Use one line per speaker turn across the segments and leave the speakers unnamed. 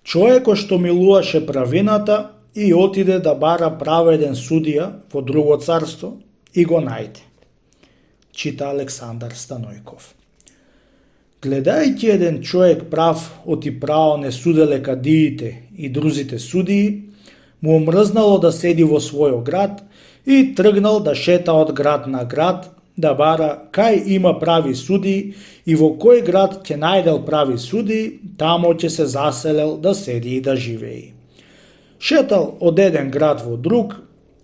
Човекот што милуваше правината и отиде да бара праведен судија во друго царство и го најде. Чита Александар Станојков. Гледајќи еден човек прав оти право не суделе кадиите и друзите судии, му омрзнало да седи во својот град и тргнал да шета од град на град, да бара кај има прави судии и во кој град ќе најдел прави судии, тамо ќе се заселел да седи и да живеи. Шетал од еден град во друг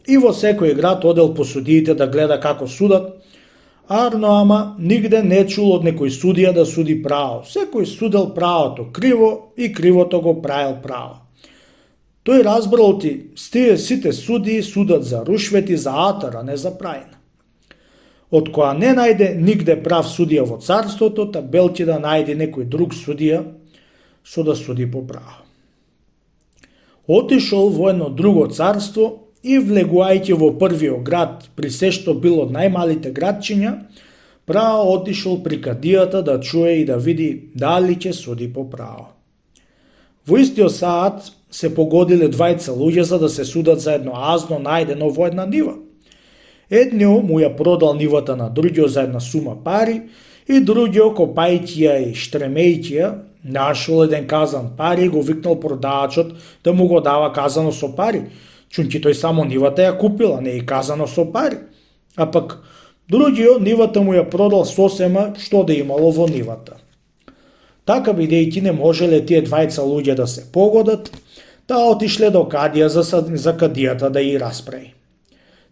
и во секој град одел по судиите да гледа како судат, ама нигде не чул од некој судија да суди право. Секој судел правото криво и кривото го правил право. Тој разбрал ти стие сите судии судат за рушвет и за атар, а не за прајна. Од која не најде нигде прав судија во царството, та белти да најде некој друг судија што да суди по право. Отишол во едно друго царство и влегувајќи во првиот град, при се што бил од најмалите градчиња, право отишол при кадијата да чуе и да види дали ќе суди по право. Во истиот саат се погодиле двајца луѓе за да се судат за едно азно најдено во една нива. Едниот му ја продал нивата на другиот за една сума пари и другиот, копајќи ја и штремејќи ја, нашол еден казан пари и го викнал продавачот да му го дава казано со пари, чунки тој само нивата ја купила, не и казано со пари. А пак другиот нивата му ја продал сосема што да имало во нивата. Така бидејќи не можеле тие двајца луѓе да се погодат, таа отишле до кадија за кадијата да ја расправи.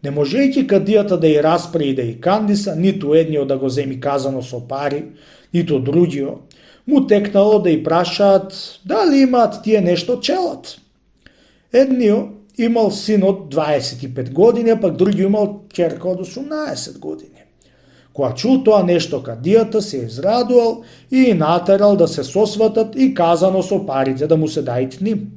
Не можејќи кадијата да ја расправи и да ја кандиса, ниту едниот да го земи казано со пари, ниту другиот, му текнало да ја прашаат дали имаат тие нешто челат. Едниот имал син од 25 години, а пак другиот имал ќерка од 18 години. Кога чул тоа нешто кадијата, се израдувал и натерал да се сосватат и казано со парите да му се дајат ним.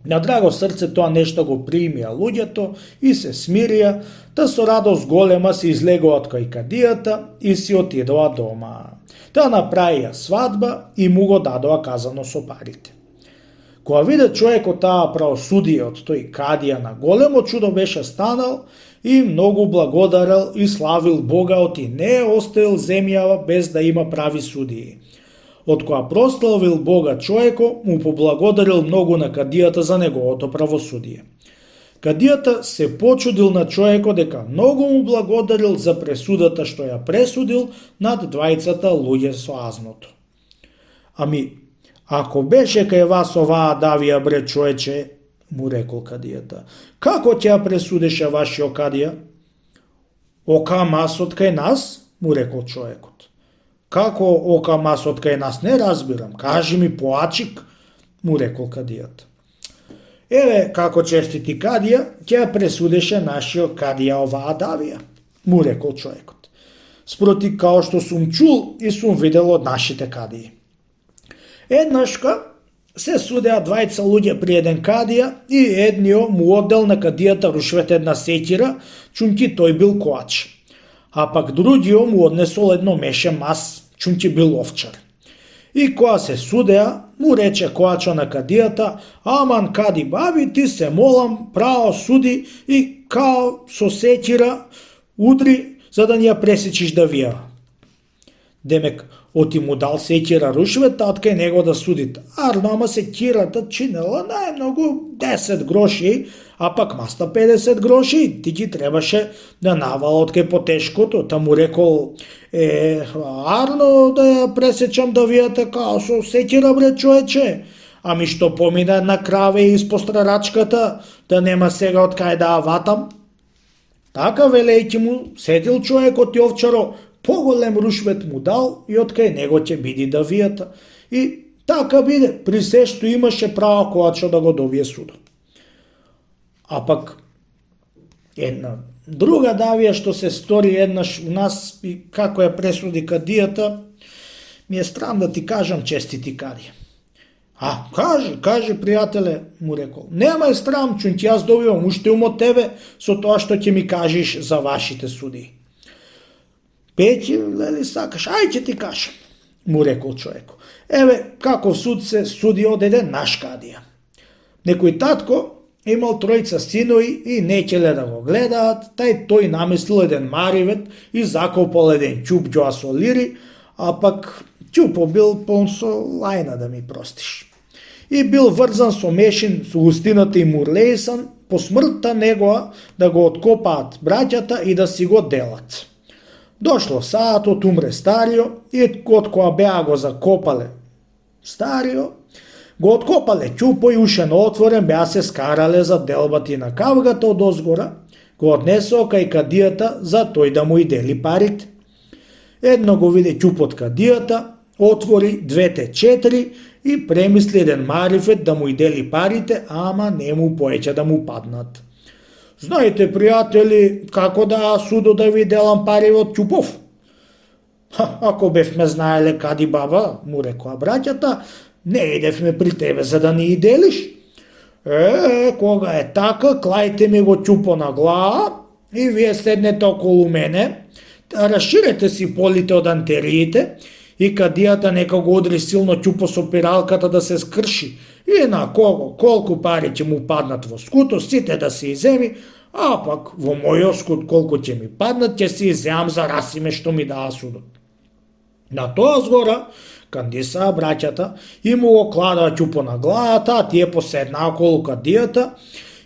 На драго срце тоа нешто го примија луѓето и се смирија, та со радост голема се излегоа кај кадијата и си отидоа дома. Та направија свадба и му го дадоа казано со парите. Кога виде човекот таа правосудие од тој кадија, на големо чудо беше станал и многу благодарел и славил Бога оти не оставил земјава без да има прави судии. Од која прославил Бога човеко, му поблагодарил многу на кадијата за неговото правосудие. Кадијата се почудил на човеко дека многу му благодарил за пресудата што ја пресудил над двајцата луѓе со азното. Ами, ако беше кај вас оваа давија бре човече, му рекол кадијата, како ќе ја пресудеше вашиот кадија? Ока масот кај нас, му рекол човекот. Како ока масот кај нас, не разбирам, кажи ми поачик, му рекол кадијата. Еве како честити кадија, ќе ја пресудеше нашиот кадија оваа давија, му рекол човекот. Спроти као што сум чул и сум видел од нашите кадии. Еднашка се судеа двајца луѓе при еден кадија и едниот му оддел на кадијата рушвет една сеќира, чунки тој бил коач. А пак другиот му однесол едно меше мас, чунки бил овчар. И кога се судеа, му рече коачо на кадијата, аман кади баби, ти се молам, право суди и као со сеќира удри, за да ни ја пресечиш давија. Демек, оти му дал сеќира рушвет, таткај него да судите. Ама сеќирата чинела најмногу 10 гроши, а пак маста 50 гроши, ти ги требаше да навала од кај потешкото, та му рекол, арно да ја пресечам давијата као со сеќира бре човече, ами што помина една краве испод рачката, да нема сега од кај да ја ватам. Така велејќи му седил човекот и овчаро, поголем рушвет му дал и од кај него ќе биде давијата. И така биде, при се што имаше право коачо да го добие судот. А пак една друга давија што се стори еднаш у нас и како ја пресуди кадијата, ми е страм да ти кажам честити кадија. Кажи, пријателе, му рекол. Немај страм, чунки јас добивам уште од тебе со тоа што ќе ми кажеш за вашите судии. Пеќи, лели сакаш, ај ќе ти кажам. му рекол човеко. Еве, каков суд се суди од еден наш кадија. Некој татко имал тројца синови и не ќеле да го гледаат, тај тој намислил еден маривет и закопал еден ќуп ѓоа со лири, а пак ќупо бил полн со лајна, да ми простиш. И бил врзан со мешин со густината и мурлејсан по смртта негова да го откопаат браќата и да си го делат. Дошло саатот, умре старио и од која беа го закопале старио, го откопале ќупо и ушено отворен беа се скарале за делбати на кавгата од озгора, го однесоо кај кадијата за тој да му и дели парите. Едно го виде ќупот кадијата, отвори двете 4 и премисли еден марифет да му и дели парите, ама не му поеќе да му паднат. Знаете, пријатели, како да судо да ви делам пари од ќупов? Ако бевме знаеле, кади баба, му рекоа браќата, не идевме при тебе за да ни и делиш. Кога е така, клајте ми го ќупо на глава и вие седнете околу мене, расширете си полите од антериите и кадијата нека го удри силно ќупо со пиралката да се скрши и на кого, колку пари ќе му паднат во скутот, сите да се иземи, а пак во мојот скут колку ќе ми паднат, ќе се иземам за расиме што ми даа судот. На тоа згора кандисаа браќата и му го кладаа ќупо на главата, а тие поседнаа околу кадијата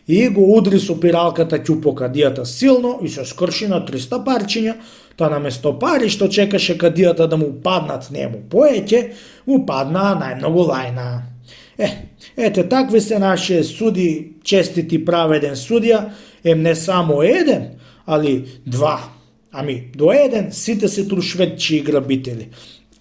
и го удри со пиралката ќупо кадијата силно и се скрши на 300 парчиња, та наместо пари што чекаше кадијата да му паднат не му поеќе, му паднаа најмногу лајна. Ете, такви се наши суди, честити праведен судија, не само еден, али два. Ами, до еден сите се трушветчи и грабители.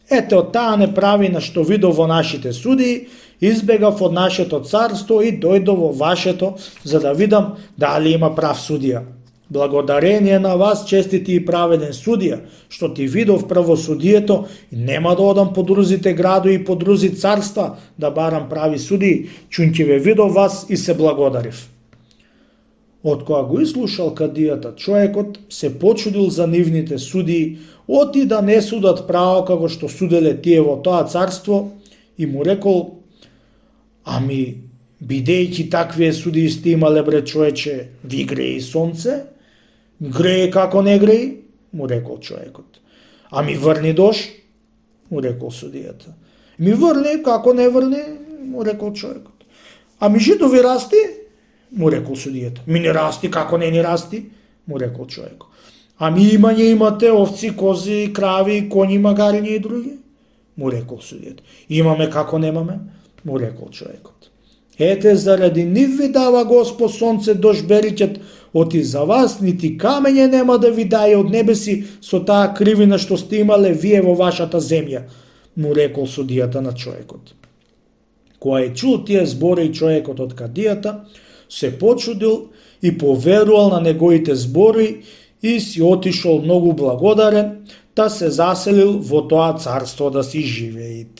Ете, од таа неправина што видов во нашите судии, избегав од нашето царство и дојдов во вашето, за да видам дали има прав судија. Благодарение на вас, честити и праведен судија, што ти видов правосудието и нема да одам по друзите градови и по друзи царства да барам прави судии, чунќи ве видов вас и се благодарив. Од кога го изслушал кадијата, човекот се почудил за нивните судии, оти да не судат право како што суделе тие во тоа царство и му рекол: ами, бидејќи таквие судии сте имале, бре човече, ви греи сонце? Греje како не греи, му рекол човекот. Ами врни дош, му рекол судијата. Ми врни, како не врни, му рекол човекот. Ами житови расти, му рекол судијата. Ми не расти, како не ни расти, му рекол човекот. Ами имање имате овци, кози, крави, коњи, магариња и други, му рекол судијата. Имаме како немаме, му рекол човекот. Ете, заради нив ви дава Господ сонце, дожд, бериќет, оти за вас нити камење нема да ви даде од небеси со таа кривина што сте имале вие во вашата земја, му рекол судијата на човекот. Кога е чул тие збори човекот од кадијата, се почудил и поверувал на неговите збори и си отишол многу благодарен, та се заселил во тоа царство да си живеит.